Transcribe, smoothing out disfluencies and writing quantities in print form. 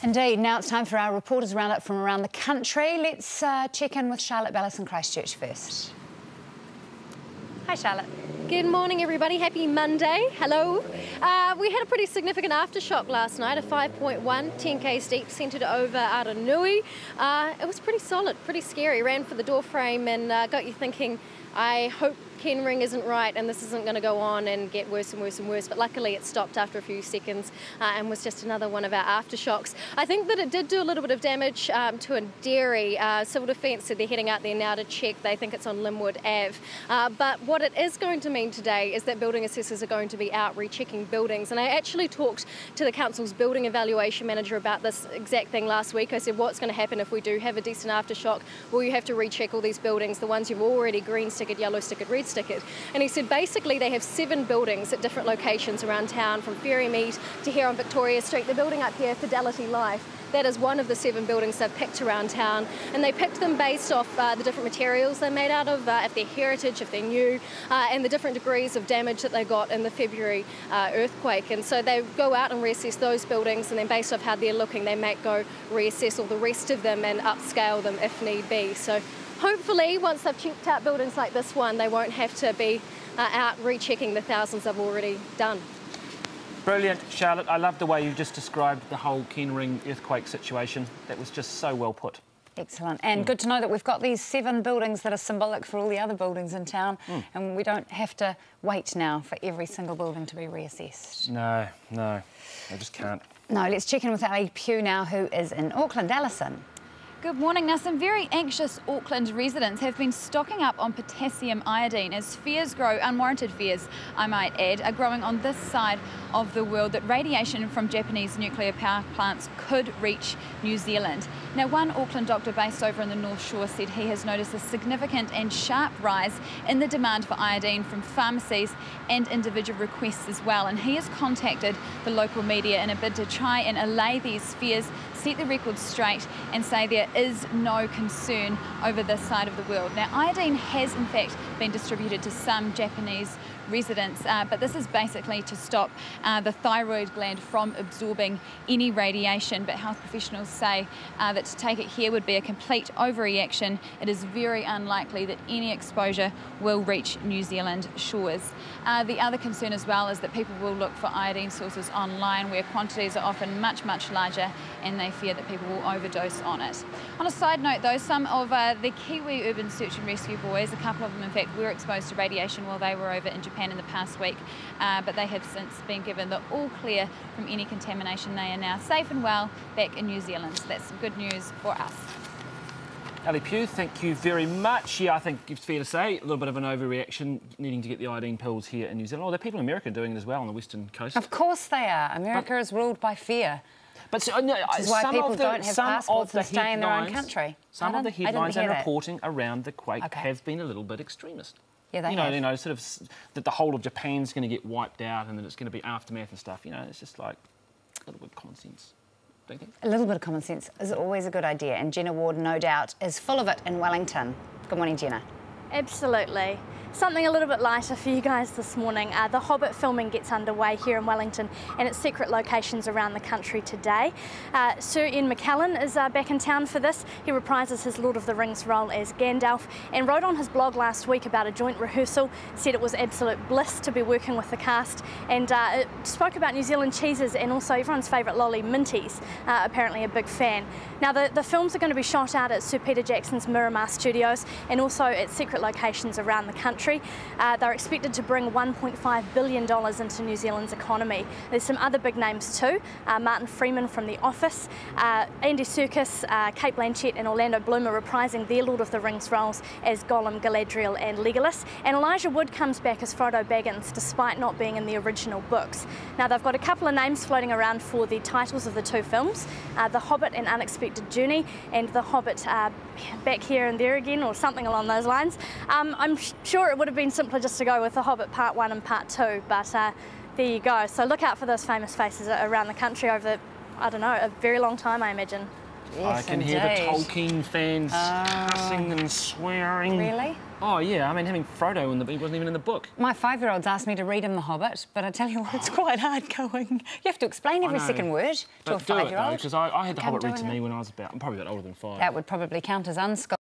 Indeed. Now it's time for our reporters roundup from around the country. Let's check in with Charlotte Bellis in Christchurch first. Hi, Charlotte. Good morning, everybody. Happy Monday. Hello. We had a pretty significant aftershock last night, a 5.1, 10 steep, centred over Aranui. It was pretty solid, pretty scary. Ran for the door frame and got you thinking, I hope Ken Ring isn't right and this isn't going to go on and get worse and worse and worse, but luckily it stopped after a few seconds and was just another one of our aftershocks. I think that it did do a little bit of damage to a dairy. Civil Defence said they're heading out there now to check. They think it's on Linwood Ave. But what it is going to mean today is that building assessors are going to be out rechecking buildings, and I actually talked to the council's building evaluation manager about this exact thing last week. I said, what's going to happen if we do have a decent aftershock? Will you have to recheck all these buildings, the ones you've already green stickered, yellow stickered, red stickered? And he said basically they have 7 buildings at different locations around town, from Ferrymead to here on Victoria Street. The building up here, Fidelity Life, that is one of the 7 buildings they've picked around town, and they picked them based off the different materials they're made out of, if they're heritage, if they're new, and the different degrees of damage that they got in the February earthquake. And so they go out and reassess those buildings, and then based off how they're looking, they might go reassess all the rest of them and upscale them if need be. So hopefully, once they've checked out buildings like this one, they won't have to be out rechecking the thousands they've already done. Brilliant, Charlotte. I love the way you just described the whole Ken Ring earthquake situation. That was just so well put. Excellent. And good to know that we've got these 7 buildings that are symbolic for all the other buildings in town, and we don't have to wait now for every single building to be reassessed. No, I just can't. No, let's check in with Ali Pugh now, who is in Auckland. Alison. Good morning. Now, some very anxious Auckland residents have been stocking up on potassium iodine as fears grow, unwarranted fears, I might add, are growing on this side of the world that radiation from Japanese nuclear power plants could reach New Zealand. Now, one Auckland doctor based over in the North Shore said he has noticed a significant and sharp rise in the demand for iodine from pharmacies and individual requests as well, and he has contacted the local media in a bid to try and allay these fears, set the record straight and say there is no concern over this side of the world. Now, iodine has in fact been distributed to some Japanese residents, but this is basically to stop the thyroid gland from absorbing any radiation. But health professionals say that to take it here would be a complete overreaction. It is very unlikely that any exposure will reach New Zealand shores. The other concern as well is that people will look for iodine sources online where quantities are often much, much larger, and they fear that people will overdose on it. On a side note though, some of the Kiwi Urban Search and Rescue boys, a couple of them in fact, were exposed to radiation while they were over in Japan in the past week, but they have since been given the all clear from any contamination. They are now safe and well back in New Zealand, so that's some good news for us. Ali Pugh, thank you very much. Yeah, I think it's fair to say a little bit of an overreaction needing to get the iodine pills here in New Zealand. Oh, there are people in America doing it as well on the western coast. Of course they are. America is ruled by fear. But so, no, which is why people don't have passports and stay in their own country. Some of the headlines and reporting around the quake have been a little bit extremist. Yeah, they have. You know, sort of that the whole of Japan's going to get wiped out and that it's going to be aftermath and stuff. You know, it's just like a little bit of common sense. Don't you think? A little bit of common sense is always a good idea, and Jenna Ward, no doubt, is full of it in Wellington. Good morning, Jenna. Absolutely. Something a little bit lighter for you guys this morning. The Hobbit filming gets underway here in Wellington and at secret locations around the country today. Sir Ian McKellen is back in town for this. He reprises his Lord of the Rings role as Gandalf and wrote on his blog last week about a joint rehearsal, said it was absolute bliss to be working with the cast, and spoke about New Zealand cheeses and also everyone's favourite lolly, Minties, apparently a big fan. Now the films are going to be shot out at Sir Peter Jackson's Miramar Studios and also at secret locations around the country. They're expected to bring $1.5 billion into New Zealand's economy. There's some other big names too. Martin Freeman from The Office, Andy Serkis, Kate Blanchett and Orlando Bloom are reprising their Lord of the Rings roles as Gollum, Galadriel and Legolas. And Elijah Wood comes back as Frodo Baggins despite not being in the original books. Now they've got a couple of names floating around for the titles of the 2 films, The Hobbit and Unexpected Journey and The Hobbit Back Here and There Again, or something along those lines. I'm sure it would have been simpler just to go with The Hobbit Part 1 and Part 2, but there you go. So look out for those famous faces around the country over, I don't know, a very long time, I imagine. Yes, I can hear the Tolkien fans cussing and swearing. Really? Oh, yeah, I mean, having Frodo he wasn't even in the book. My 5-year-old's asked me to read him The Hobbit, but I tell you what, it's quite hard going. You have to explain every second word to a 5-year-old. Because I had The Hobbit read to me when I was I'm probably a bit older than 5. That would probably count as unschooled.